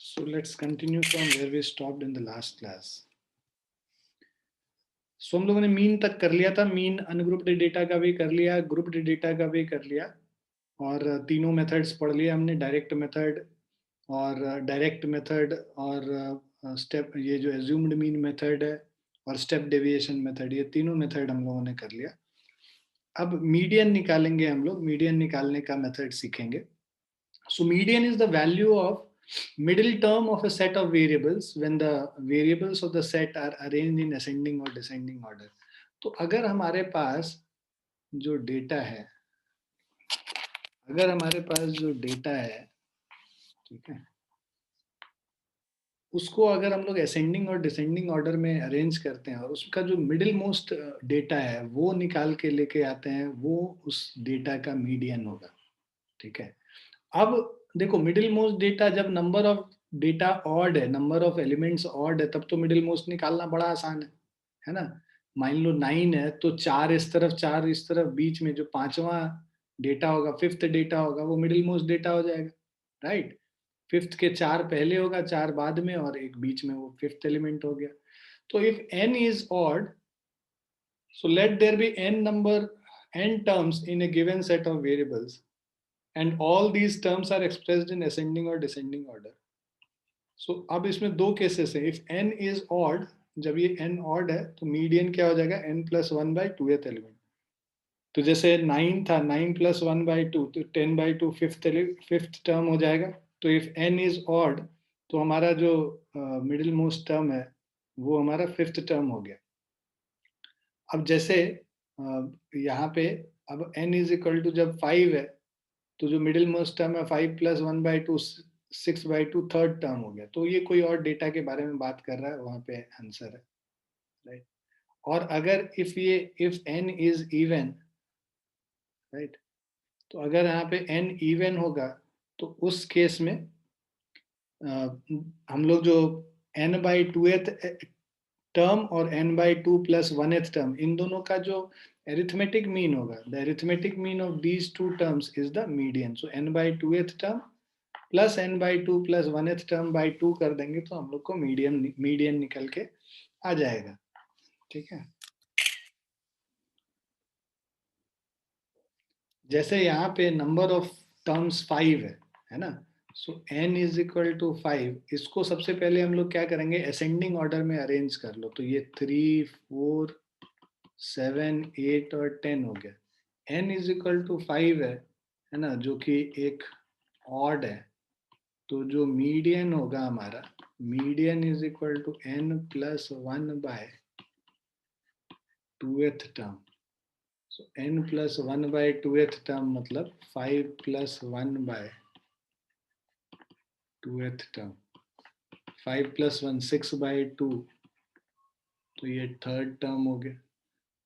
So let's continue from where we stopped in the last class. So हम लोगों ने mean तक कर लिया था, मीन अनग्रुप्ड डेटा का भी कर लिया, ग्रुप्ड डेटा का भी कर लिया, और तीनों मेथड्स पढ़ लिया हमने, डायरेक्ट मेथड और स्टेप, ये जो एज्यूम्ड मीन मेथड है और स्टेप डेविएशन मेथड, ये तीनों मेथड हम लोगों ने कर लिया। अब मीडियन निकालेंगे हम लोग, मीडियन निकालने का मेथड सीखेंगे। So median is the value of middle term of a set of variables when the variables of the set are arranged in ascending or descending order. तो अगर हमारे पास जो डेटा है, ठीक है, उसको अगर हम लोग असेंडिंग और डिसेंडिंग ऑर्डर में अरेंज करते हैं और उसका जो मिडिल मोस्ट डेटा है वो निकाल के लेके आते हैं, वो उस डेटा का मीडियन होगा। ठीक है, अब देखो मिडिल मोस्ट डेटा, जब नंबर ऑफ डेटा ऑड है, नंबर ऑफ एलिमेंट्स ऑड है, तब तो मिडिल मोस्ट निकालना बड़ा आसान है ना। मान लो 9 है तो 4 इस तरफ 4 इस तरफ, बीच में जो पांचवा डेटा होगा, फिफ्थ डेटा होगा, वो मिडिल मोस्ट डेटा हो जाएगा, राइट। फिफ्थ के 4 पहले होगा, 4 बाद में, और एक बीच में, वो फिफ्थ एलिमेंट हो गया। तो if n is odd, so let there be n terms in a given set of variables and all these terms are expressed in ascending or descending order. So अब इसमें दो केसेस है, if n is odd, जब ये n odd है तो median क्या हो जाएगा, n plus 1 by 2th element. तो जैसे 9 था, 9 plus 1 by 2, तो 10 by 2 फिफ्थ टर्म हो जाएगा। तो इफ n is odd तो हमारा जो मिडिल मोस्ट टर्म है वो हमारा फिफ्थ टर्म हो गया। अब जैसे यहाँ पे अब n इज इक्वल टू जब 5 है तो जो मिडिल मोस्ट टर्म है 5 plus 1 by 2 6 by 2 third term हो गया। तो ये कोई और डेटा के बारे में बात कर रहा है, वहां पे आंसर है, राइट। और अगर if n is even, right, तो अगर यहाँ पे n इवन होगा तो उस केस में हम लोग जो n by 2th टर्म और n by 2 plus 1th term, इन दोनों का जो arithmetic mean होगा, the arithmetic mean of these two terms is the median. So n by 2th term plus n by 2 plus 1th term by 2 कर देंगे तो हम लोग को मीडियन निकल के आ जाएगा। ठीक है, जैसे यहाँ पे नंबर ऑफ टर्म्स 5 है ना। So n is equal to 5, इसको सबसे पहले हम लोग क्या करेंगे, असेंडिंग ऑर्डर में अरेंज कर लो। तो ये 3 4 7 8 और 10 हो गया। n इज इक्वल टू 5 है ना, जो कि एक ऑड है। तो जो मीडियन होगा हमारा, median is equal to n plus 1 by 2th term. So n plus 1 by 2th term मतलब 5 plus 1 by 2th term. 5 plus 1 6 by 2, तो ये थर्ड टर्म हो गया।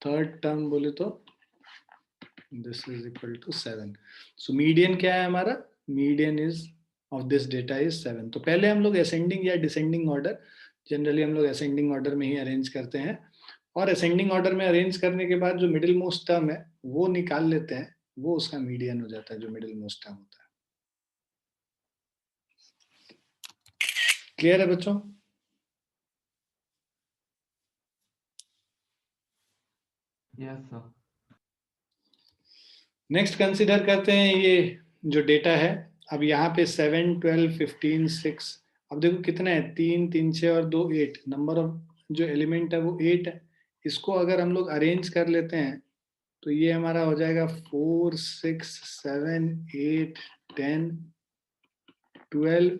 थर्ड टर्म बोले तो this is equal to 7। So median क्या है हमारा, median is of this data is 7। तो पहले हम लोग असेंडिंग या डिसेंडिंग ऑर्डर, जनरली हम लोग असेंडिंग ऑर्डर में ही अरेंज करते हैं, और असेंडिंग ऑर्डर में अरेंज करने के बाद जो मिडिल मोस्ट टर्म है वो निकाल लेते हैं, वो उसका मीडियन हो जाता है, जो मिडिल मोस्ट टर्म होता है। क्लियर है बच्चों? Yes sir. नेक्स्ट कंसीडर करते हैं ये जो डेटा है। अब यहाँ पे 7 12 15 6, अब देखो कितना है, 3 3 6 और 2 8, नंबर ऑफ जो एलिमेंट है वो 8 है। इसको अगर हम लोग अरेंज कर लेते हैं तो ये हमारा हो जाएगा 4 6 7 8 10 12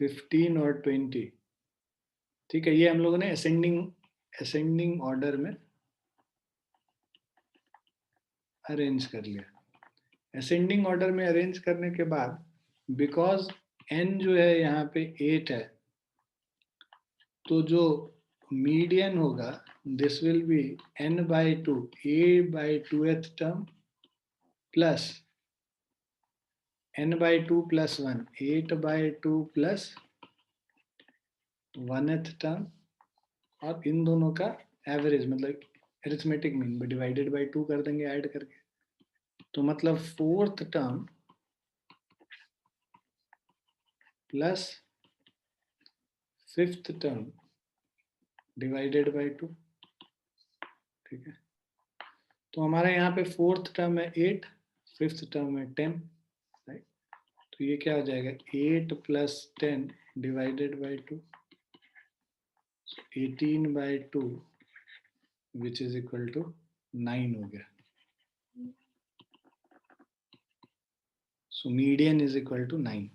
15 और 20। ठीक है, ये हम लोगों ने असेंडिंग ऑर्डर में अरेंज कर लिया। असेंडिंग ऑर्डर में अरेंज करने के बाद, बिकॉज n जो है यहाँ पे 8 है, तो जो मीडियन होगा this will be n by 2, a by 2th term plus n by 2 plus 1, 8 by 2 plus 1th term, और इन दोनों का एवरेज मतलब अरिथमेटिक मीन डिवाइडेड बाई 2 कर देंगे ऐड करके। तो मतलब fourth term plus fifth term divided by 2, ठीक है। तो हमारा यहाँ पे फोर्थ टर्म है 8, फिफ्थ टर्म है 10, राइट। तो ये क्या हो जाएगा 8 plus 10 divided by 2, 18 by 2 which is equal to 9 हो गया। So median is equal to 9।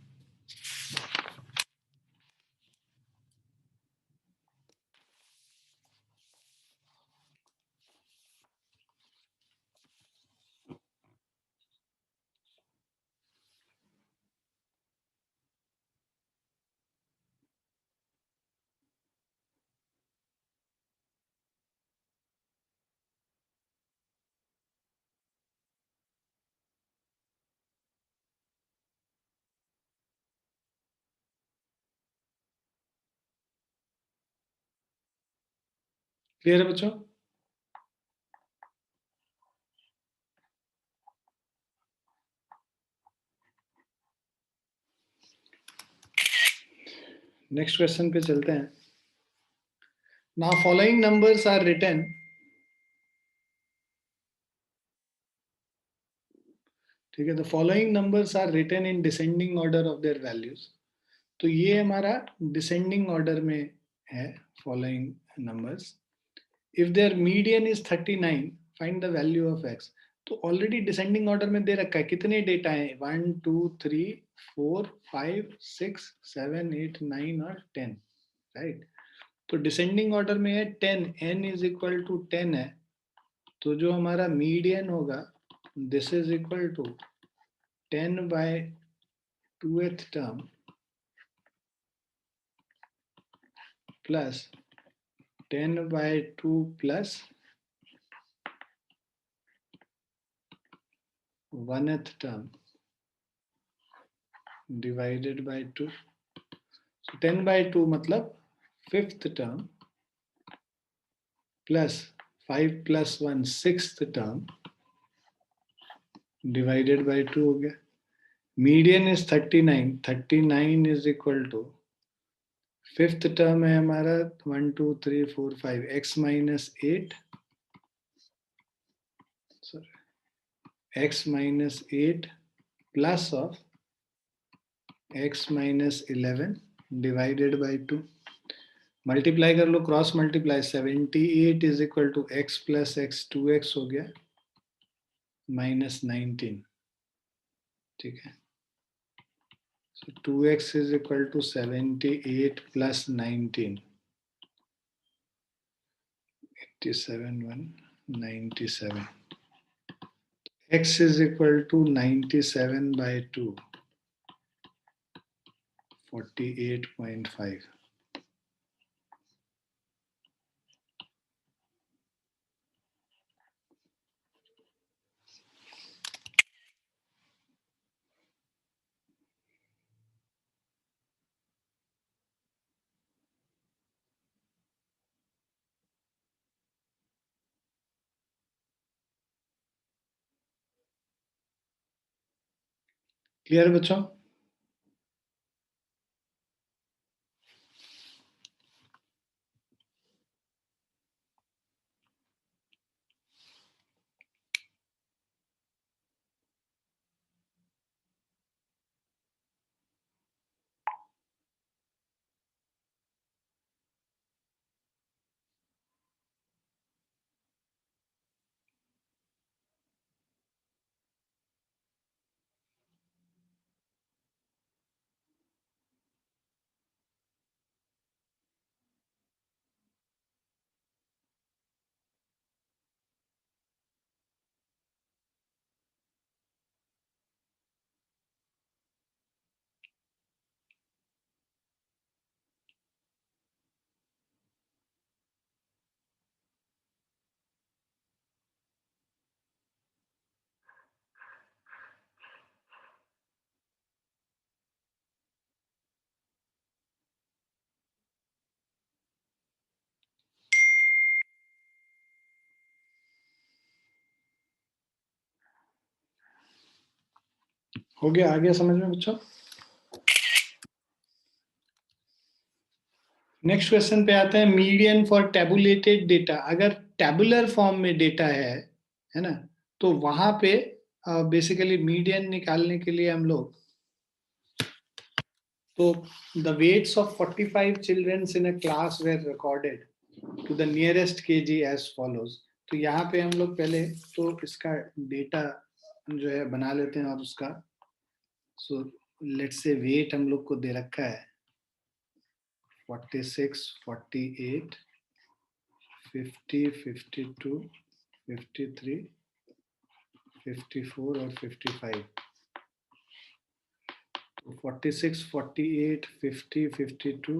Clear है बच्चों? नेक्स्ट क्वेश्चन पे चलते हैं। Now following numbers are written, ठीक है। The following numbers are written in descending order of their values. तो ये हमारा डिसेंडिंग ऑर्डर में है following numbers. If their median is 39, find the value of x. तो ऑलरेडी डिसेंडिंग ऑर्डर में दे रखा है कितने डेटा है, 1 2 3 4 5 6 7 8 9 और 10, राइट। तो डिसेंडिंग ऑर्डर में है 10, n इज इक्वल टू 10 है। तो जो हमारा मीडियन होगा this is equal to 10 by 2th term plus 10 by 2 plus 1th term divided by 2। 10 by 2 मतलब fifth term plus 5 plus 1 sixth term divided by 2 हो गया। Median is 39, 39 is equal to fifth term है हमारा 1 2 3 4 5 x minus 8, sorry x minus 8 plus of x minus 11 divided by 2। Multiply कर लो, cross multiply, 78 is equal to x plus x 2x हो गया minus 19, ठीक है। So 2x is equal to 78 plus 19, 87 197. X is equal to 97 by 2, 48.5. Clear बच्चों? हो गया, आ गया समझ में बच्चों? नेक्स्ट क्वेश्चन पे आते हैं, मीडियन फॉर टेबुलेटेड डेटा। अगर टेबुलर फॉर्म में डेटा है ना, तो वहां पे बेसिकली मीडियन निकालने के लिए हम लोग, तो the weights of 45 childrens in a class were recorded to the nearest KG as follows. तो यहाँ पे हम लोग पहले तो इसका डेटा जो है बना लेते हैं, और उसका सो लेट्स से वेट हम लोग को दे रखा है 46, 48, 50, 52, 53, 54 और 55। तो 46, 48, 50, 52,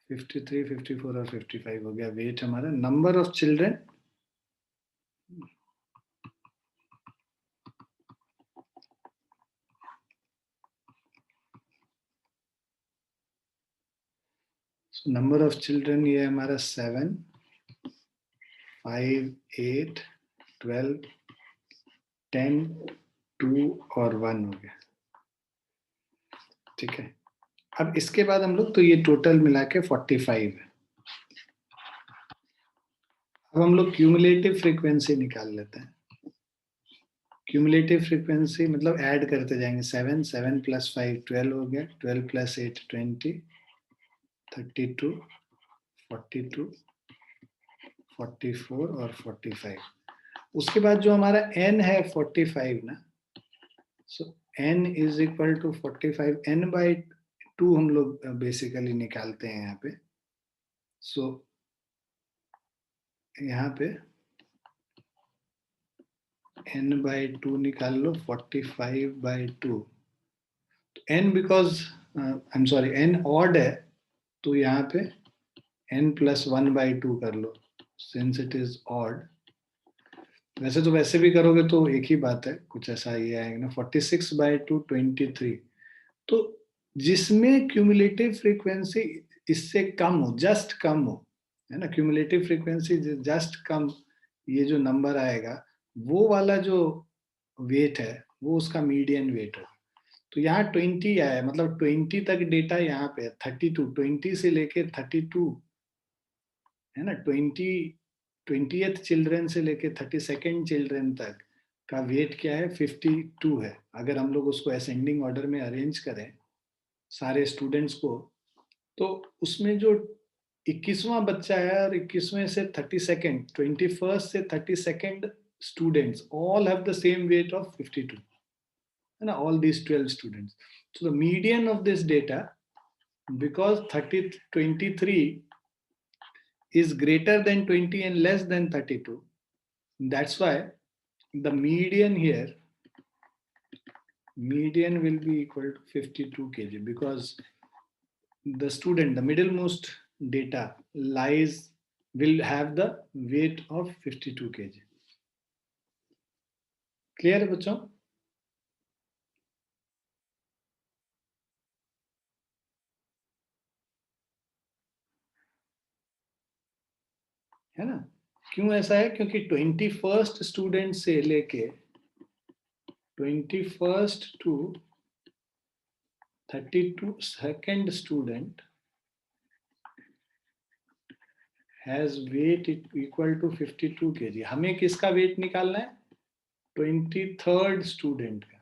53, 54 और 55 हो गया वेट हमारा। Number of children, number of children ये हमारा 7, 5, 8, 12, 10, 2 और 1 हो गया। ठीक है, अब इसके बाद हम लोग, तो ये टोटल मिला के 45 है। अब हम लोग क्यूमुलेटिव फ्रीक्वेंसी निकाल लेते हैं। क्यूमुलेटिव फ्रीक्वेंसी मतलब ऐड करते जाएंगे, 7, 7 + 5 12 हो गया, 12 + 8 20, 32, 42, 44 और 45। उसके बाद जो हमारा n है 45 ना, so n is equal to 45, n/2 हम लोग बेसिकली निकालते हैं यहाँ पे। सो यहाँ पे n/2 निकाल लो, 45/2। n because I am sorry n odd है, तो यहाँ पे n + 1/2 कर लो, सिंस इट इज ऑड। वैसे तो वैसे भी करोगे तो एक ही बात है, कुछ ऐसा ही आएगा ना। 46/2 23। तो जिसमें क्यूमुलेटिव फ्रीक्वेंसी इससे कम हो, जस्ट कम हो, है ना, क्यूमुलेटिव फ्रीक्वेंसी जस्ट कम, ये जो नंबर आएगा वो वाला जो वेट है वो उसका मीडियन वेट है। तो यहाँ 20 आया, मतलब 20 तक डेटा यहाँ पे है, 32, 20 से लेके 32, है ना, 20th चिल्ड्रन से लेके 32nd चिल्ड्रन तक का वेट क्या है, 52 है। अगर हम लोग उसको असेंडिंग ऑर्डर में अरेंज करें सारे स्टूडेंट्स को, तो उसमें जो 21वां बच्चा है और 21वें से 32nd, 21st से 32nd students all have the same weight of 52, है ना, all these 12 students. So the median of this data, because 23 is greater than 20 and less than 32, that's why the median will be equal to 52 kg, because the student, the middlemost data lies, will have the weight of 52 kg. Clear है बच्चों? है ना? क्यों ऐसा है? क्योंकि 21st student से लेके 21st to 32nd student has weight equal to 52 kg। हमें किसका वेट निकालना है? 23rd स्टूडेंट का।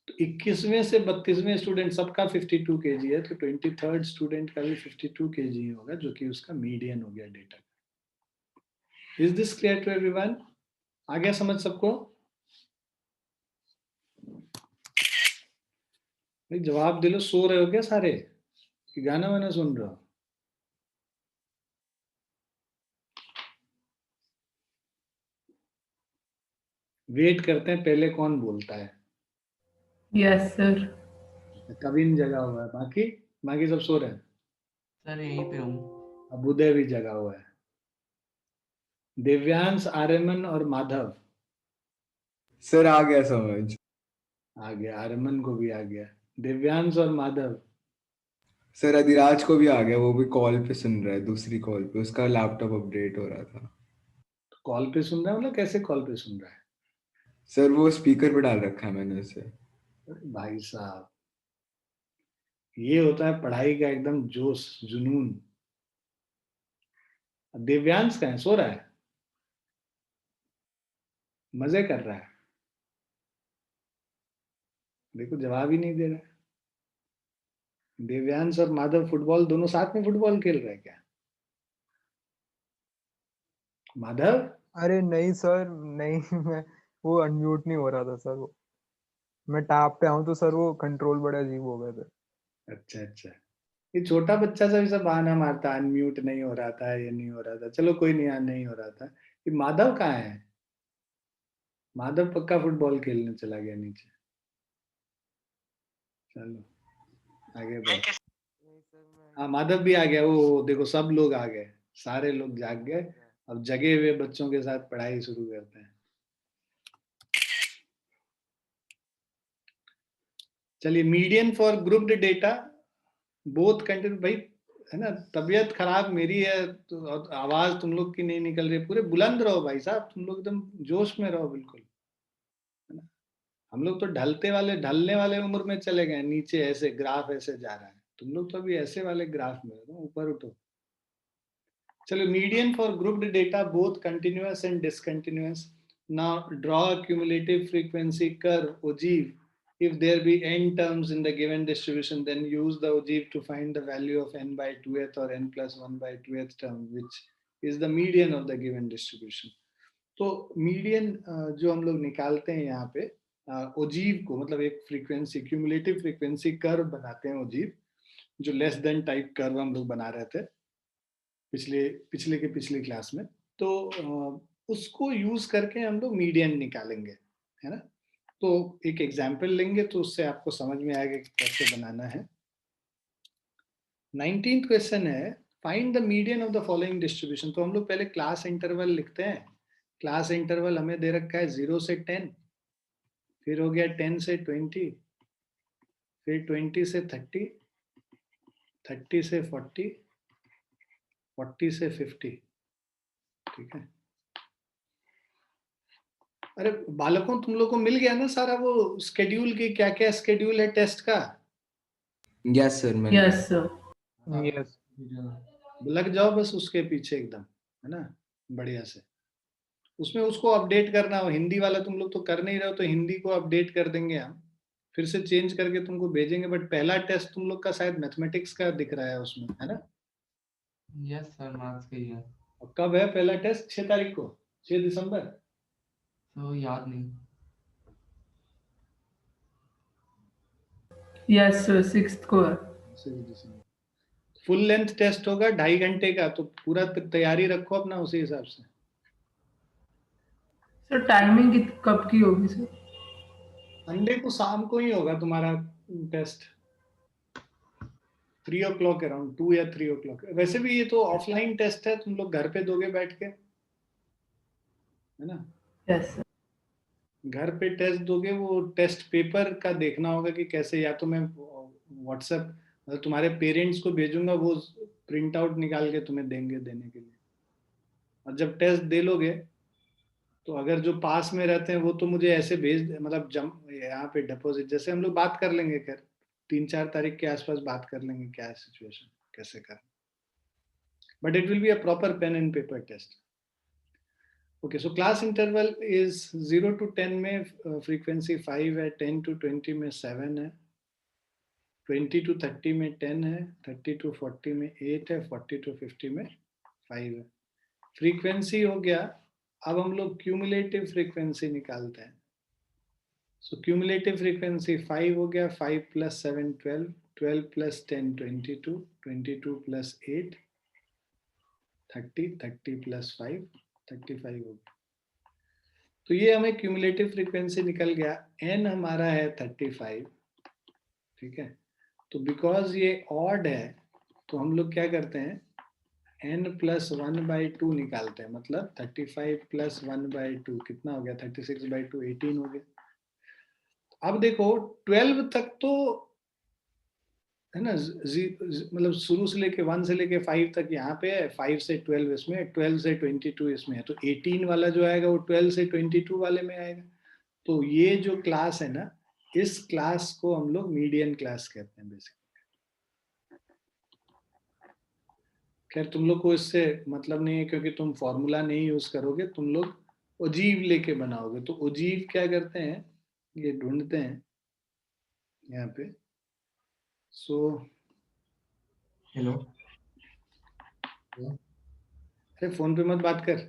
तो 21वें से 32वें स्टूडेंट सबका 52 kg है, तो 23rd स्टूडेंट का भी 52 kg होगा, जो कि उसका मीडियन हो गया data. Is this clear to everyone? आ गया समझ सबको? भाई जवाब दे लो, सो रहे हो क्या सारे कि गाना वाना सुन रहे हो? वेट करते हैं पहले कौन बोलता है। Yes sir. कविन जगा हुआ है, बाकी बाकी सब सो रहे हैं। सर यहीं पे हूँ। अबुदय भी जगा हुआ है। दिव्यांश, आर्यमन और माधव सर आ गया समझ। आ गया, आर्यमन को भी आ गया। दिव्यांश और माधव, सर अधिराज को भी आ गया, वो भी कॉल पे सुन रहा है, दूसरी कॉल पे, उसका लैपटॉप अपडेट हो रहा था। कॉल पे सुन रहा है मतलब कैसे कॉल पे सुन रहा है? सर वो स्पीकर पे डाल रखा है मैंने उसे। भाई साहब, ये होता है पढ़ाई का एकदम जोश जुनून। दिव्यांश कहाँ है? सो रहा है, मजे कर रहा है। देखो जवाब ही नहीं दे रहा है। दिव्यांश और माधव फुटबॉल दोनों साथ में फुटबॉल खेल रहे हैं क्या? माधव, अरे नहीं सर, नहीं मैं वो अनम्यूट नहीं हो रहा था सर, वो मैं टैब पे आऊँ तो सर वो कंट्रोल बड़े अजीब हो गए थे। अच्छा अच्छा, ये छोटा बच्चा सब सब बहाना मारता, अनम्यूट नहीं हो रहा था, ये नहीं हो रहा था। चलो कोई नहीं, नहीं हो रहा था। ये माधव कहाँ है? माधव पक्का फुटबॉल खेलने चला गया नीचे। चलो आगे बढ़ो। नहीं सर मैं हाँ माधव भी आ गया। वो देखो सब लोग आ गए, सारे लोग जाग गए। अब जगे हुए बच्चों के साथ पढ़ाई शुरू करते हैं। चलिए, median for grouped data both continue. भाई है ना, तबीयत खराब मेरी है तो आवाज तुम लोग की नहीं निकल रही है। पूरे बुलंद रहो भाई साहब, तुम लोग एकदम जोश में रहो बिल्कुल, है ना। हम लोग तो ढलने वाले उम्र में चले गए, नीचे ऐसे ग्राफ ऐसे जा रहा है। तुम लोग तो अभी ऐसे वाले ग्राफ में हो, ऊपर उठो। चलो, median for grouped data both continuous and discontinuous. Now draw cumulative frequency curve ogive if there be n terms in the given distribution, then use the ogive to find the value of n by 2th or n plus 1 by 2th term, which is the median of the given distribution. तो median जो हम लोग निकालते हैं यहाँ पे ogive को, मतलब एक फ्रीक्वेंसी क्यूमुलेटिव फ्रीक्वेंसी कर्व बनाते हैं ओजीव, जो लेस देन टाइप कर्व हम लोग बना रहे थे पिछले पिछले के पिछले क्लास में। तो उसको यूज करके हम लोग मीडियन निकालेंगे, है ना। तो एक एग्जाम्पल लेंगे तो उससे आपको समझ में आएगा कि कैसे बनाना है। 19th क्वेश्चन है, find the median of the following distribution. तो हम लोग पहले क्लास इंटरवल लिखते हैं। क्लास इंटरवल हमें दे रखा है 0 से 10, फिर हो गया 10 से 20, फिर 20 से 30, 30 से 40, 40 से 50। ठीक है। अरे बालकों, तुम लोग को मिल गया ना सारा वो स्केड्यूल की, क्या क्या स्केड्यूल है टेस्ट का? यस सर, मिल Yes, गया। sir. यस लग जाओ बस उसके पीछे एकदम, है ना, बढ़िया से। उसमें उसको अपडेट करना हो। हिंदी वाला तुम लोग तो कर नहीं रहे हो, तो हिंदी को अपडेट कर देंगे हम, फिर से चेंज करके तुमको भेजेंगे। बट पहला टेस्ट तुम लोग का शायद मैथमेटिक्स का दिख रहा है उसमें, है ना। यस सर, मार्क्स का ही है। और कब है पहला टेस्ट? 6 तारीख को, 6 दिसंबर। तो याद नहीं। Yes, sir. 6th को है. 6 दिसंबर फुल लेंथ टेस्ट होगा, 2.5 घंटे का। तो पूरा तैयारी रखो अपना उसी हिसाब से। सर टाइमिंग कब की होगी सर? संडे को शाम को ही होगा तुम्हारा टेस्ट, 3 o'clock अराउंड, 2 या 3 o'clock। वैसे भी ये तो ऑफलाइन टेस्ट है, तुम लोग घर पे दोगे बैठ के, है ना। Yes, sir. घर पे टेस्ट दोगे, वो टेस्ट पेपर का देखना होगा कि कैसे, या तो मैं व्हाट्सएप मतलब तुम्हारे पेरेंट्स को भेजूंगा, वो प्रिंट आउट निकाल के तुम्हें देंगे देने के लिए। और जब टेस्ट दे लोगे तो अगर जो पास में रहते हैं वो तो मुझे ऐसे मतलब यहाँ पे डिपॉजिट जैसे हम लोग बात कर लेंगे, कर 3-4 तारीख के आसपास बात कर लेंगे क्या सिचुएशन कैसे कर। But it will be a proper pen and paper test. Okay, so class interval is 0 to 10 में फ्रीक्वेंसी 5 है, 10 to 20 में 7 है, 20 to 30 में 10 है, 30 to 40 में 8 है, 40 to 50 में 5 है। फ्रीक्वेंसी हो गया। अब हम लोग क्यूमुलेटिव फ्रीक्वेंसी निकालते हैं। सो क्यूमुलेटिव फ्रीक्वेंसी 5 हो गया, 5 + 7 12, 12 + 10 22, 22 + 8 30, 30 + 5 35 हो गया। तो ये हमें क्यूमुलेटिव फ्रीक्वेंसी निकल गया। एन हमारा है 35। ठीक है। तो बिकॉज ये ऑड है तो हम लोग क्या करते हैं, n + 1/2 निकालते हैं। मतलब 35 + 1/2 कितना हो गया? 36/2 18 हो गया। अब देखो 12 तक तो है ना, मतलब शुरू से लेके 1 से लेके 5 तक यहाँ पे है, 5 से 12 इसमें, 12 से 22 इसमें है। तो 18 वाला जो आएगा वो 12 से 22 वाले में आएगा। तो ये जो क्लास है ना, इस क्लास को हम लोग मीडियन क्लास कहते हैं बेसिकली। खैर तुम लोग को इससे मतलब नहीं है क्योंकि तुम फॉर्मूला नहीं यूज करोगे, तुम लोग ओजीव लेके बनाओगे। तो ओजीव क्या करते हैं, ये ढूंढते हैं यहाँ पे। So hello. अरे फोन पे मत बात कर।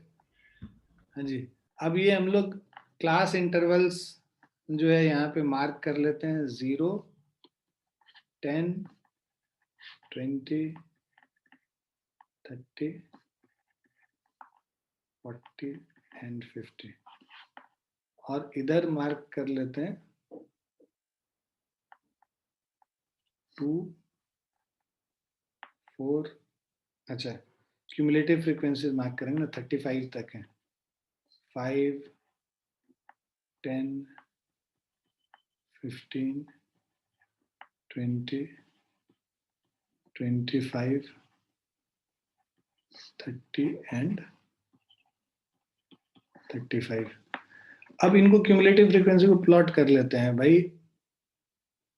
हाँ जी। अब ये हम लोग क्लास इंटरवल्स जो है यहाँ पे मार्क कर लेते हैं, 0, 10, 20, 30, 40 एंड 50। और इधर मार्क कर लेते हैं 2, 4, अच्छा क्यूमुलेटिव फ्रीक्वेंसीज मार्क करेंगे ना, 35 तक है। 5, 10, 15, 20, 25, 30 एंड 35। अब इनको क्यूमुलेटिव फ्रीक्वेंसी को प्लॉट कर लेते हैं भाई।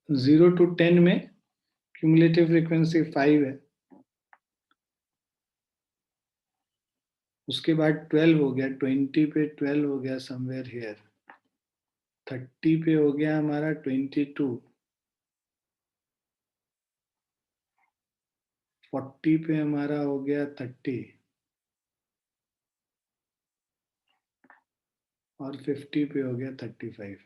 0 to 10 में क्यूमुलेटिव फ्रीक्वेंसी 5 है, उसके बाद 12 हो गया, 20 पे 12 हो गया समवेयर हियर, 30 पे हो गया हमारा 22, 40 पे हमारा हो गया 30 और 50 पे हो गया 35।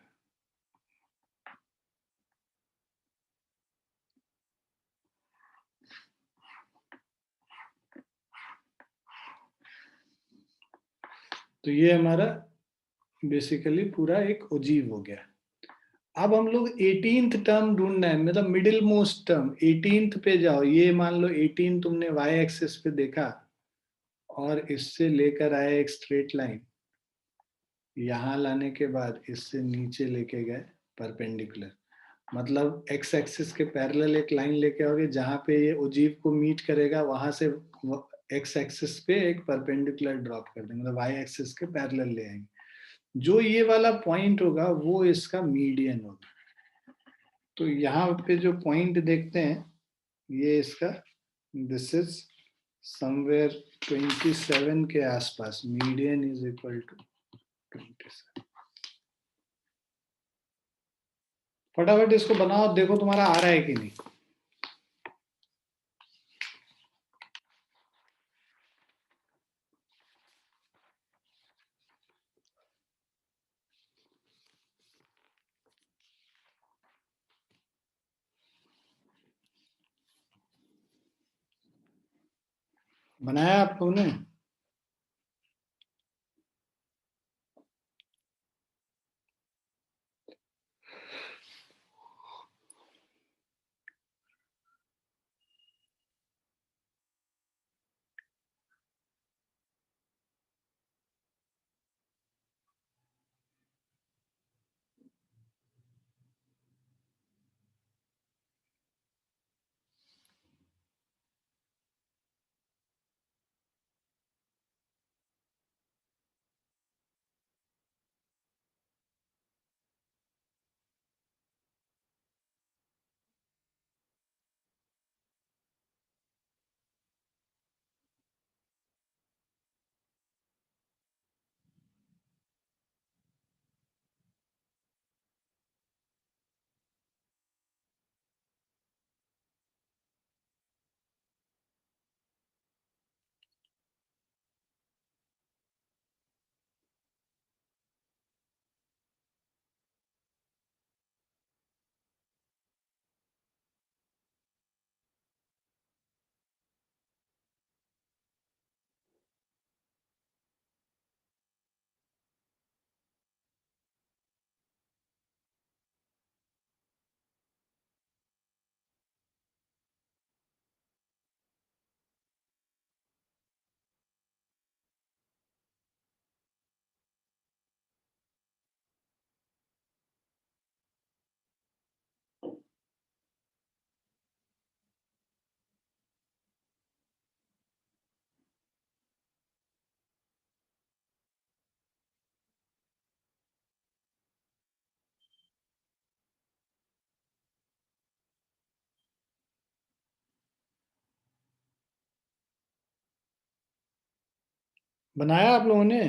तो ये हमारा बेसिकली पूरा एक ओजीव हो गया। अब हम लोग 18th टर्म ढूंढना है, मतलब मिडिल मोस्ट टर्म। 18th पे जाओ, ये मान लो 18 तुमने y एक्सिस पे देखा और इससे लेकर आए एक स्ट्रेट लाइन, यहां लाने के बाद इससे नीचे लेके गए परपेंडिकुलर, मतलब x एक्सिस के पैरेलल एक लाइन लेके आओगे, जहां पे ये ओजीव को मीट करेगा वहां से x एक्सिस पे एक परपेंडिकुलर ड्रॉप कर देंगे, मतलब y एक्सिस के पैरेलल ले आएंगे। जो ये वाला पॉइंट होगा वो इसका मीडियन होगा। तो यहाँ पे जो पॉइंट देखते हैं ये इसका, दिस इज समवेयर 27 के आसपास, मीडियन इज इक्वल टू 27। फटाफट इसको बनाओ, देखो तुम्हारा आ रहा है कि नहीं। बनाया आप लोगों ने? बनाया आप लोगों ने?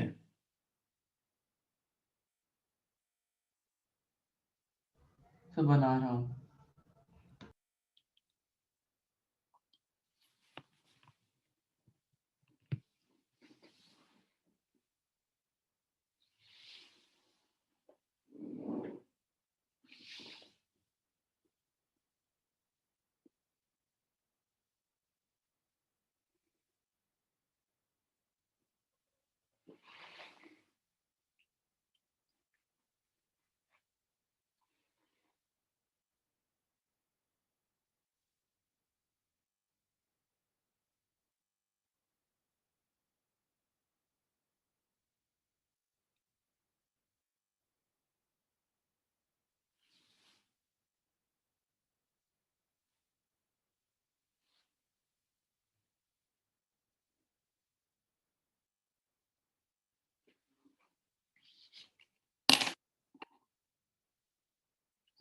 सर बना रहा हूँ।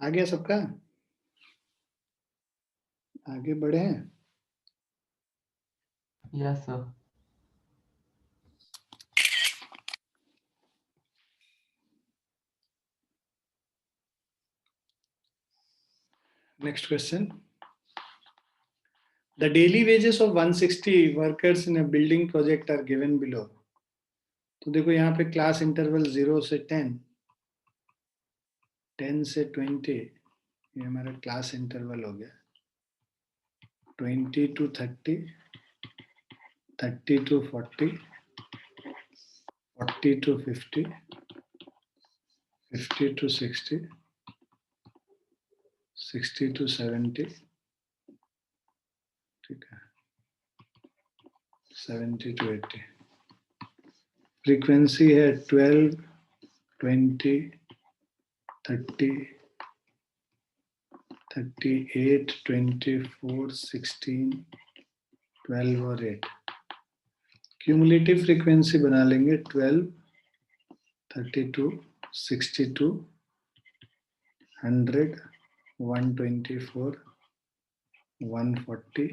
आ गया सबका? आगे बढ़े हैं? Yes sir. Next question. The daily wages of 160 workers in a building project are given below. तो देखो यहाँ पे क्लास इंटरवल 0 से 10, 10 से 20, ये हमारा क्लास इंटरवल हो गया। 20 to 30, 30 to 40, 40 to 50, 50 to 60, 60 to 70, ठीक है, 70 to 80। फ्रीक्वेंसी है 12, 20, 30, 38, 24, 16, 12 और 8। क्यूमुलेटिव फ्रीक्वेंसी बना लेंगे 12, 32, 62, 100, 124, 140,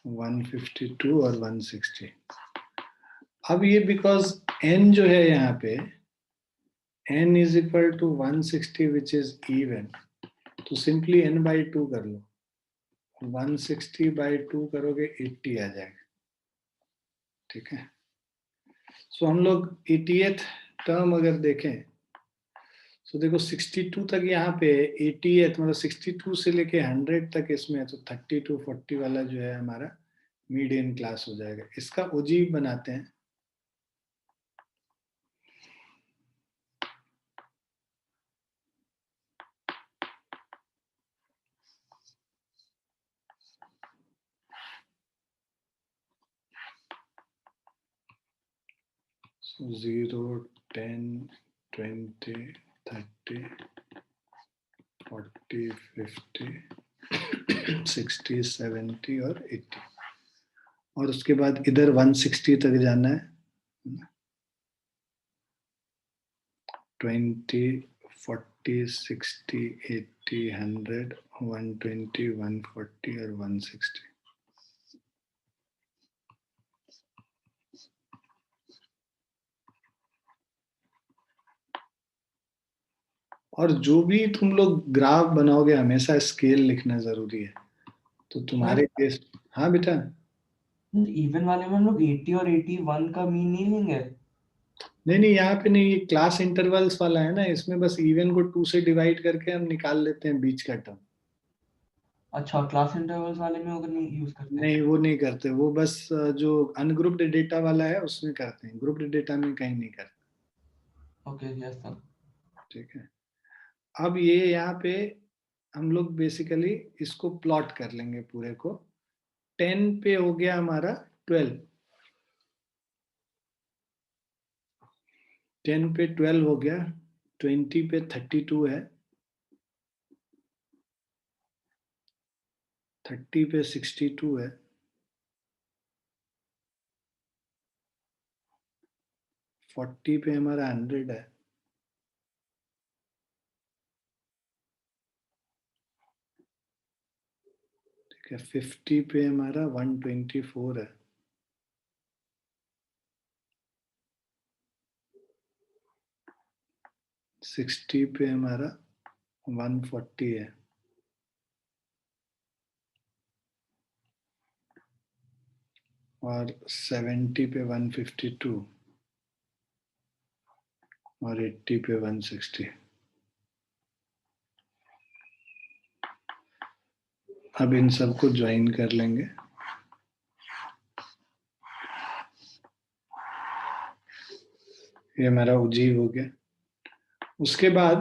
152 और 160। अब ये बिकॉज n जो है यहाँ पे n is equal to 160 which is even, तो सिंपली n बाई 2 कर लो। 160 बाई 2 करोगे 80 आ जाएगा, ठीक है। सो हम लोग 80th टर्म अगर देखें तो देखो 62 तक यहाँ पे 80th मतलब 62 से लेके 100 तक इसमें, तो 30 to 40 वाला जो है हमारा मीडियन क्लास हो जाएगा। इसका ओजी बनाते हैं। So 0, 10, 20, 30, 40, 50, 60, 70 और 80, और उसके बाद इधर 160 तक जाना है। 20, 40, 60, 80, 100, 120, 140 और 160। और जो भी तुम लोग ग्राफ बनाओगे हमेशा स्केल लिखना जरूरी है। तो तुम्हारे केस, हाँ बेटा, इवन वाले में हम लोग 80 और 81 का मीन नहीं लेंगे? नहीं नहीं यहाँ पे नहीं, ये क्लास इंटरवल्स वाला है ना, इसमें बस इवन को 2 से डिवाइड करके हम निकाल लेते हैं बीच का टर्म। अच्छा, क्लास इंटरवल्स वाले में अगर नहीं यूज करते हैं? नहीं वो नहीं करते, वो बस जो अनग्रुप्ड डेटा वाला है उसमें करते हैं, ग्रुप्ड डेटा में कहीं नहीं करते। Okay yes sir. ठीक है, अब ये यहाँ पे हम लोग बेसिकली इसको प्लॉट कर लेंगे पूरे को। 10 पे हो गया हमारा 12, 10 पे 12 हो गया, 20 पे 32 है, 30 पे 62 है, 40 पे हमारा 100 है, ठीक है, 50 पे हमारा 124 है, 60 पे हमारा 140 है, और 70 पे 152 और 80 पे 160। अब इन सबको ज्वाइन कर लेंगे। ये हमारा उजीव हो गया। उसके बाद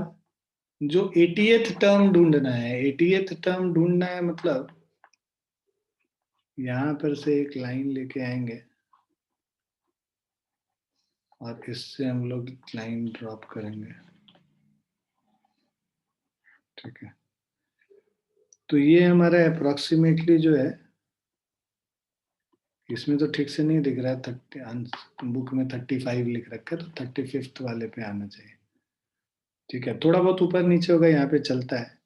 जो 80th टर्म ढूंढना है, 80th टर्म ढूंढना है मतलब यहां पर से एक लाइन लेके आएंगे और इससे हम लोग लाइन ड्रॉप करेंगे, ठीक है। तो ये हमारा अप्रोक्सीमेटली जो है, इसमें तो ठीक से नहीं दिख रहा है, 30 बुक में 35 लिख रखा है, तो 35th वाले पे आना चाहिए, ठीक है। थोड़ा बहुत ऊपर नीचे होगा, यहाँ पे चलता है।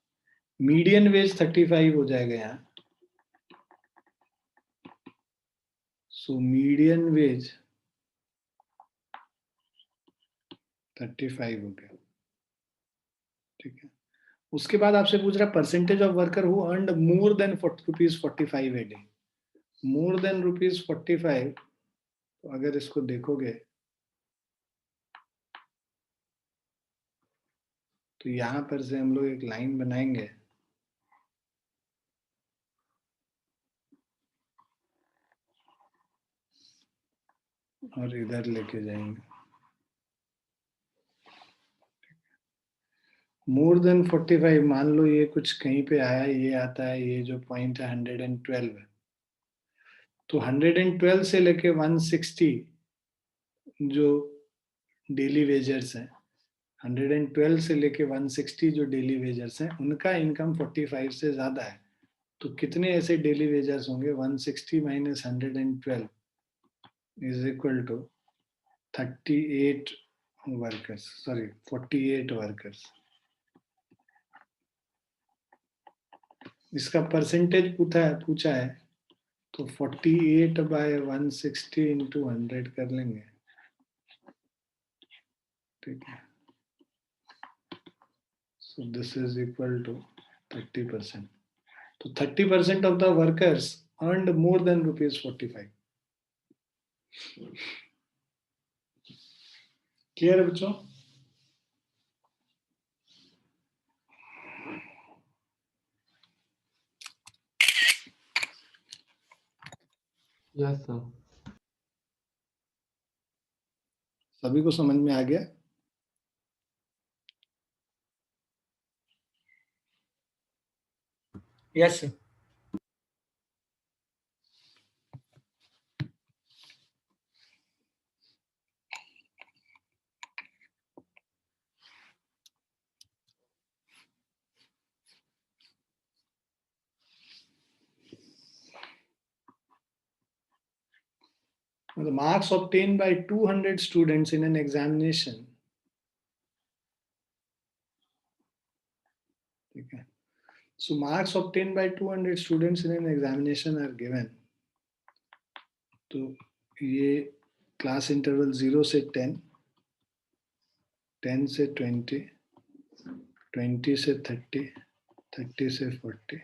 मीडियन वेज 35 हो जाएगा यहाँ। सो मीडियन वेज 35 हो गया, ठीक है। उसके बाद आपसे पूछ रहा percentage of worker who earned more than ₹45 a day. More than ₹45, तो अगर इसको देखोगे तो यहां पर से हम लोग एक लाइन बनाएंगे और इधर लेके जाएंगे। मोर देन 45, मान लो ये कुछ कहीं पे आया, ये आता है, ये जो पॉइंट है 112 है, तो 112 से लेके 160 जो डेली वेजर्स हैं, 112 से लेके 160 जो डेली वेजर्स हैं, उनका इनकम 45 से ज्यादा है। तो कितने ऐसे डेली वेजर्स होंगे? 160 minus 112 is equal to 38 workers, sorry 48 workers. इसका परसेंटेज पूछा है, तो 48 बाय 160 इंटू 100 कर लेंगे, ठीक है। So this is equal to 30%। तो 30% of the workers earned more than ₹45। Clear है बच्चों? Yes sir. सभी को समझ में आ गया? Yes sir. The marks obtained by 200 students in an examination, ठीक है। So marks obtained by 200 students in an examination are given. तो ये क्लास इंटरवल 0 से 10, 10 से 20, 20 से 30, 30 से 40,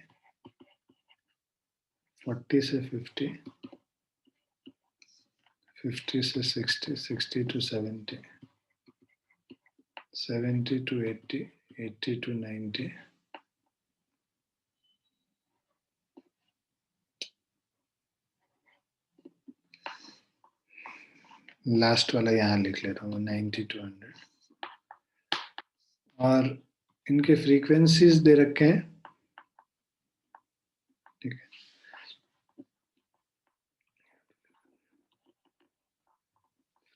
40 से 50, 50 से 60, 60 to 70, 70 to 80, 80 to 90, लास्ट वाला यहाँ लिख लेता हूँ 90 to 100। और इनके फ्रीक्वेंसीज दे रखे हैं, ठीक है।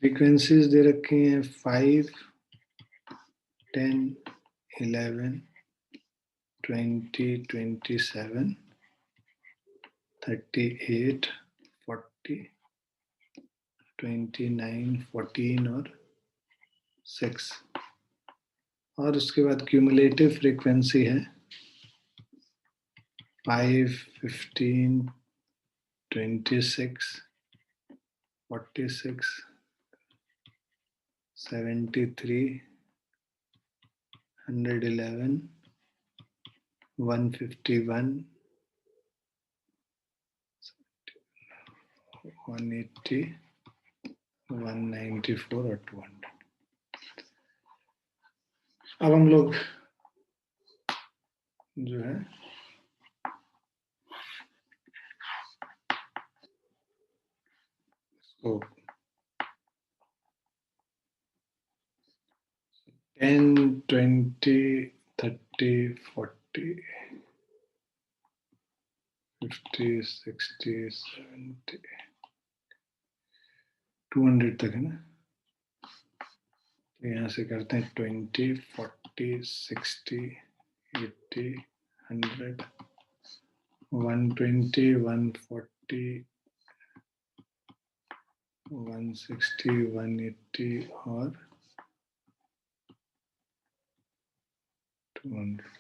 फ्रीक्वेंसीज दे रखी हैं 5, 10, 11, 20, 27, 38, 40, 29, 14 और 6। और उसके बाद क्यूमुलेटिव फ्रीक्वेंसी है 5, 15, 26, 46, 73, 111, 151, 180, 194 और 200। अब हम लोग जो है इसको 10, 20, 30, 40, 50, 60, 70, 200 तक है ना। तो यहाँ से करते हैं 20, 40, 60, 80, 100, 120, 140, 160, 180 और 200।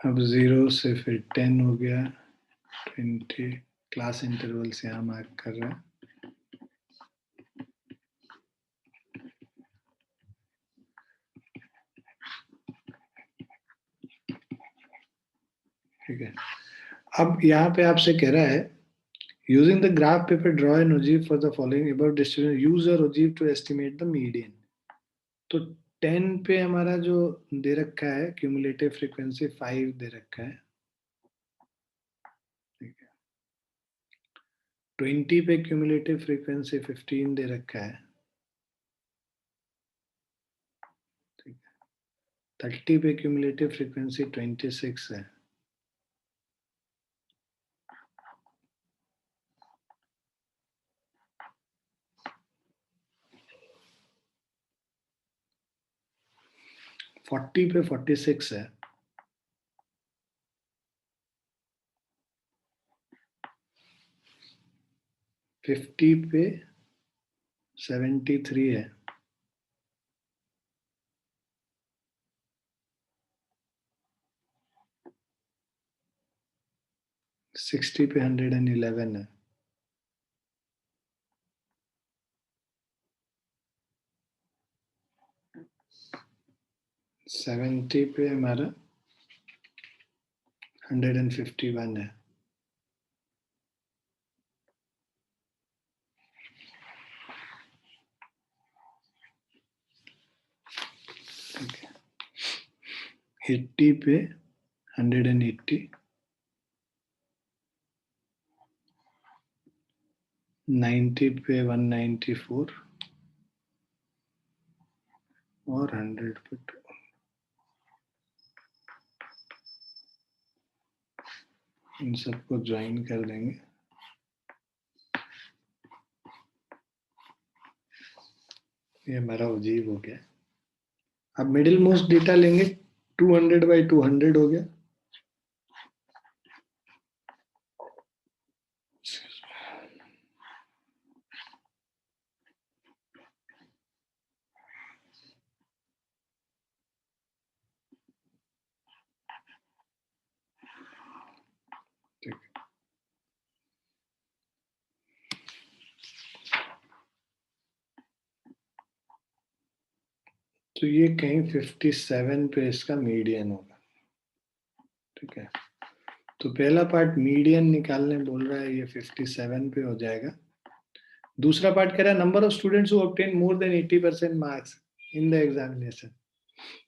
अब 0 से फिर 10 हो गया, 20, क्लास इंटरवल से यहाँ मार्क कर रहे हैं। ठीक है, अब यहाँ पे आपसे कह रहा है using the graph paper draw an ogive for the following about distribution, use your ogive to estimate the median. तो 10 पे हमारा जो दे रखा है क्यूमुलेटिव फ्रीक्वेंसी 5 दे रखा है। ठीक है, 20 पे क्यूमुलेटिव फ्रीक्वेंसी 15 दे रखा है। ठीक है, 30 पे क्यूमुलेटिव फ्रीक्वेंसी 26 है। फोर्टी पे 46 है। 50 पे 73 है। 60 पे 111 है। 70 पे हमारा 151 है। ठीक है, 80 पे 180, 90 पे 194 और 100 पे 2। इन सबको ज्वाइन कर देंगे। ये हमारा अजीब हो गया। अब मिडिल मोस्ट डेटा लेंगे, 200 बाई 200 हो गया। ठीक, तो ये कहीं 57 पे इसका मीडियन होगा। ठीक है, तो पहला पार्ट मीडियन निकालने बोल रहा है, ये 57 पे हो जाएगा। दूसरा पार्ट कह रहा है number of students who obtain more than 80% marks in the examination.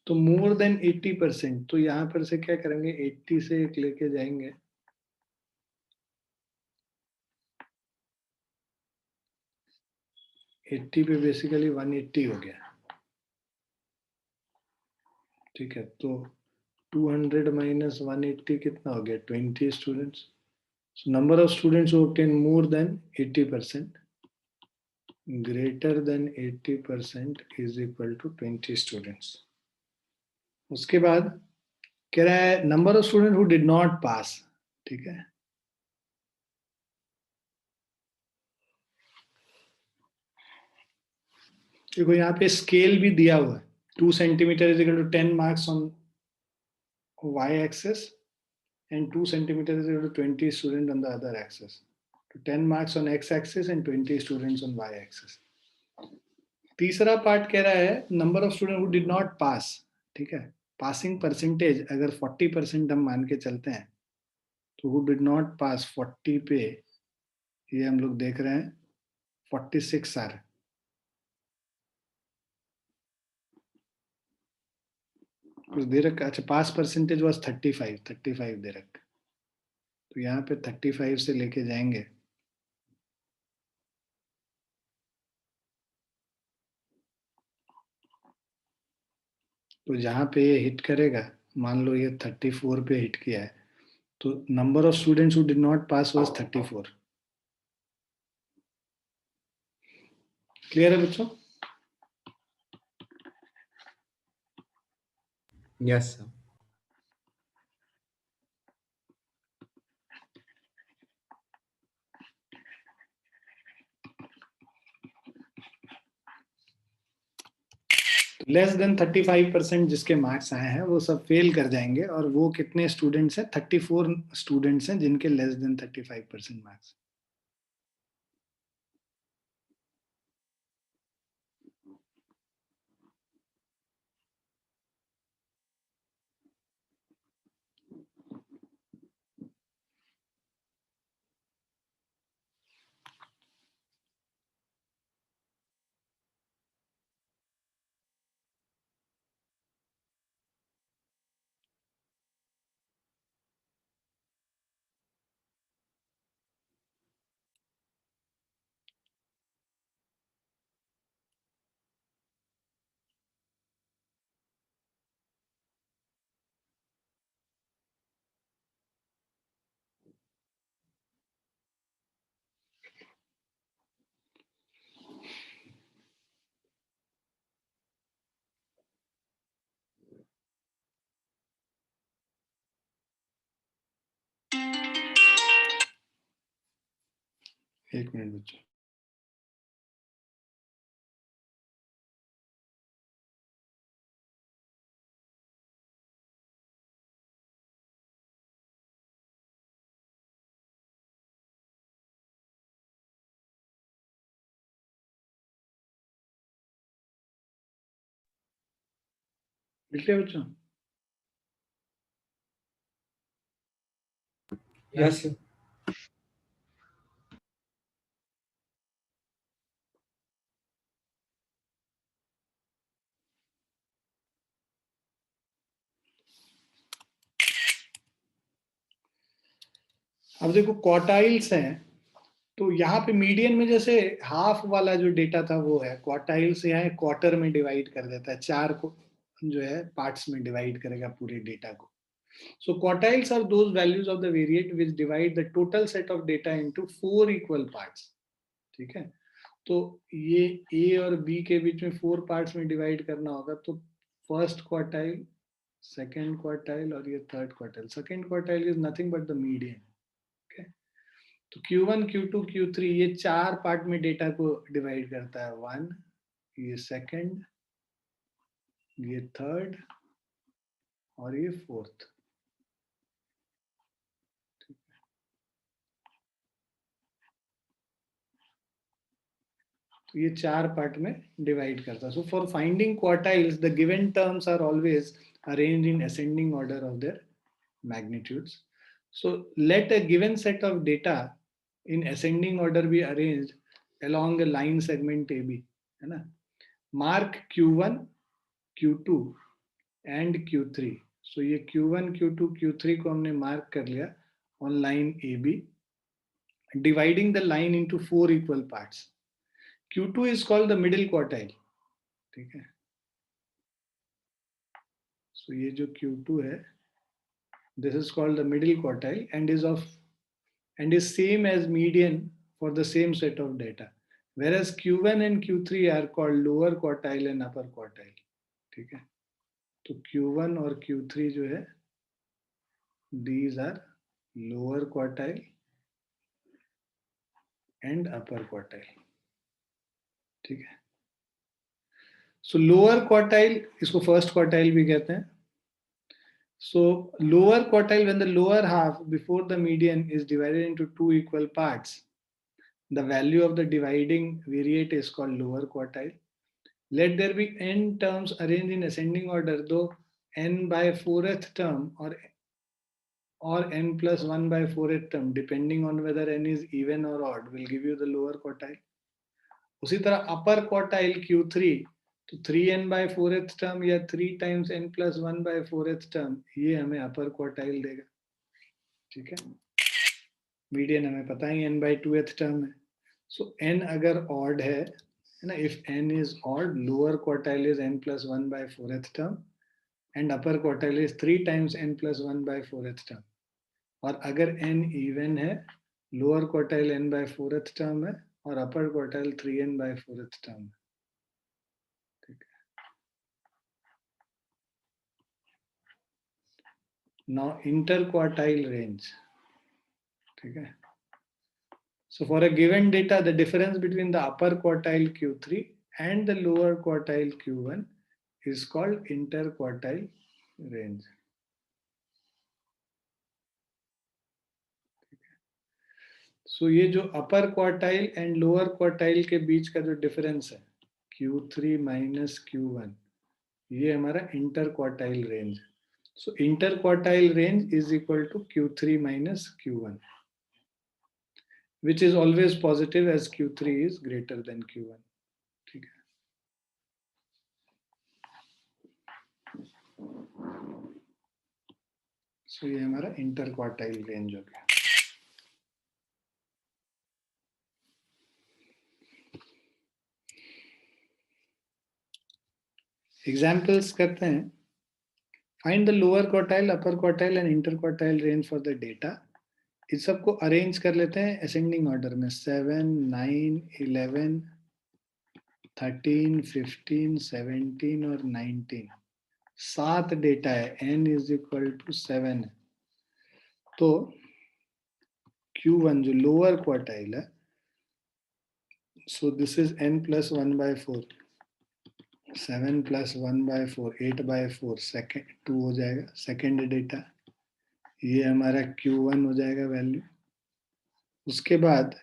तो मोर देन 80%, तो यहाँ पर से क्या करेंगे, 80 से एक लेके जाएंगे। एट्टी पे बेसिकली 180 हो गया। ठीक है, तो 200 माइनस 180 कितना हो गया, 20 students. So number of students who obtain more than 80%, greater than 80% is equal to 20 students. उसके बाद कह रहा है number of student who did not pass. ठीक है, देखो यहाँ पे स्केल भी दिया हुआ है, 2 centimetre is equal to 10 marks on y axis and 2 centimeters is equal to 20 students on the other axis. 10 marks on x axis and 20 students on y axis. तीसरा पार्ट कह रहा है number of student who did not pass. ठीक है, passing percentage अगर 40% हम मान के चलते हैं तो हु डिड नॉट पास 40 पे ये हम लोग देख रहे हैं 46 आ रहा है. कुछ दे रखा. अच्छा, पास परसेंटेज वाज 35 दे रखा. तो यहाँ पे 35 से लेके जाएंगे तो जहाँ पे ये हिट करेगा, मान लो ये 34 पे हिट किया है, तो number of students who did not pass was 34. Clear है बच्चों? Yes sir. लेस देन 35% जिसके मार्क्स आए हैं वो सब फेल कर जाएंगे. और वो कितने स्टूडेंट्स हैं? 34 स्टूडेंट्स हैं जिनके लेस देन 35% मार्क्स. एक मिनट बच्चों. लिख लिया बच्चों? Yes sir. अब देखो क्वार्टाइल्स हैं, तो यहाँ पे मीडियन में जैसे हाफ वाला जो डेटा था वो है, क्वार्टाइल्स यहाँ क्वार्टर में डिवाइड कर देता है, 4 को जो है पार्ट्स में डिवाइड करेगा पूरे डेटा को. So quartiles are those values of the variate which divide the total set of data into 4 equal parts. ठीक है, तो ये A और B के बीच में 4 पार्ट्स में डिवाइड करना होगा. तो फर्स्ट क्वार्टाइल, सेकेंड क्वार्टाइल और ये third quartile. Second quartile is nothing but the median. Okay, तो Q1, Q2, Q3 ये 4 पार्ट में डेटा को डिवाइड करता है. 1, ये सेकेंड, ये थर्ड और ये फोर्थ. तो ये 4 पार्ट में डिवाइड करता है. So for finding quartiles the given terms are always arranged in ascending order of their magnitudes. So let a given set of data in ascending order be arranged along a line segment AB, है ना. Mark Q1, Q2 and Q3. सो ये Q1, Q2, Q3 को हमने mark कर लिया on line AB, dividing the line into 4 equal parts. Q2 is called the middle quartile. ठीक है, so ये जो Q2 है, this is called the middle quartile and is same as median for the same set of data, whereas Q1 and Q3 are called lower quartile and upper quartile. ठीक है, तो Q1 और Q3 जो है, these are lower quartile and upper quartile. ठीक है, सो lower quartile इसको first quartile भी कहते हैं. So lower quartile, when the lower half before the median is divided into two equal parts, the value of the dividing variate is called lower quartile. Let there be n terms arranged in ascending order, though n by 4th term or n plus 1 by 4th term, depending on whether n is even or odd, will give you the lower quartile. उसी तरह अपर quartile Q3, तो 3n by 4th term या 3 times n plus 1 by 4th term, ये हमें अपर quartile देगा. ठीक है, median हमें पता ही n by 2th term है. सो n अगर ऑड है ना, if n is odd, lower quartile is n plus 1 by 4th term and upper quartile is 3 times n plus 1 by 4th term. और अगर n इवन है, lower quartile n by 4th term है और अपर quartile 3n by 4th term है. ठीक है. Now interquartile range. ठीक है. So for a given data, the difference between the upper quartile Q3 and the lower quartile Q1 is called interquartile range. So ये जो upper quartile and lower quartile के बीच का जो difference है, Q3 minus Q1, ये हमारा interquartile range. So interquartile range is equal to Q3 minus Q1, which is always positive as Q3 is greater than Q1. ठीक है. So ये हमारा interquartile range हो गया. Examples करते हैं. Find the lower quartile, upper quartile and interquartile range for the data. इस सबको अरेंज कर लेते हैं असेंडिंग ऑर्डर में. 7, 9, 11, 13, 15, 17 और 19. 7 डेटा है, n इज इक्वल टू 7 है. तो Q1 जो लोअर क्वार्टाइल है, so this is n plus 1 by 4. 7 plus 1 by 4, 8 by 4, second 2 हो जाएगा. सेकेंड डेटा ये हमारा Q1 हो जाएगा वैल्यू. उसके बाद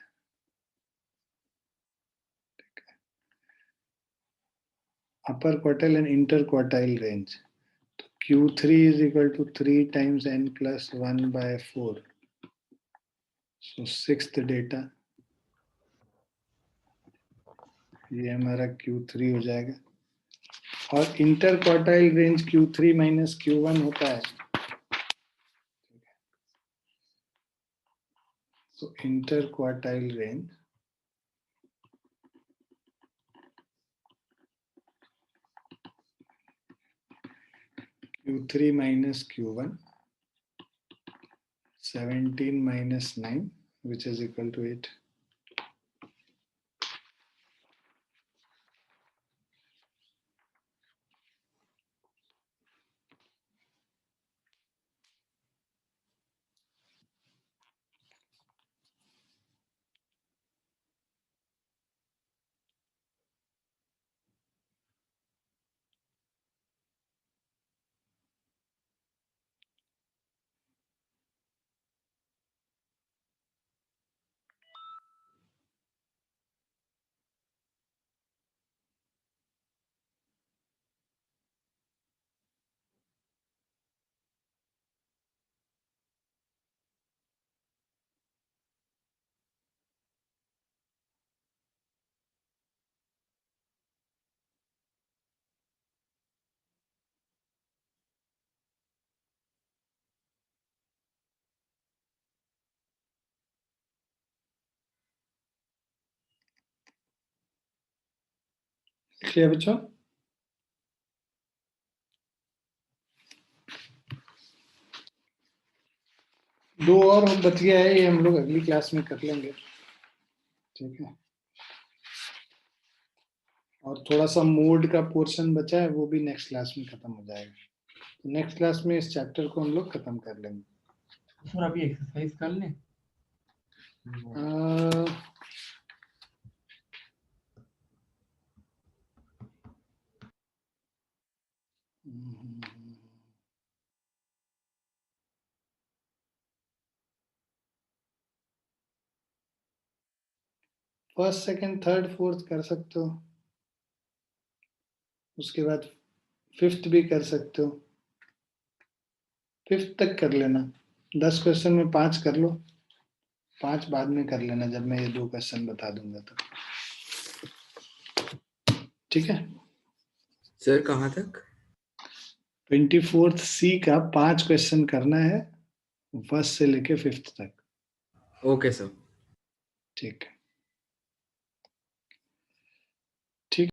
अपर quartile and inter quartile range. तो Q3 is equal to 3 times n plus 1 by 4. So sixth data ये हमारा Q3 हो जाएगा. और inter quartile range Q3 minus Q1 होता है. So inter quartile range Q3 minus Q1, 17 minus 9, which is equal to 8. Clear बच्चों? दो और बच गया है, ये हम लोग अगली क्लास में कर लेंगे. ठीक है. और थोड़ा सा मोड का पोर्शन बचा है, वो भी नेक्स्ट क्लास में खत्म हो जाएगा. तो नेक्स्ट क्लास में इस चैप्टर को हम लोग खत्म कर लेंगे. सर अभी एक्सरसाइज कर लें. फर्स्ट सेकंड थर्ड फोर्थ कर सकते हो, उसके बाद फिफ्थ भी कर सकते हो, फिफ्थ तक कर लेना। 10 क्वेश्चन में 5 कर लो, 5 बाद में कर लेना जब मैं ये 2 क्वेश्चन बता दूंगा तो। ठीक है। सर कहाँ तक? 24th सी का 5 क्वेश्चन करना है, फर्स्ट से लेके फिफ्थ तक। Okay sir. ठीक है।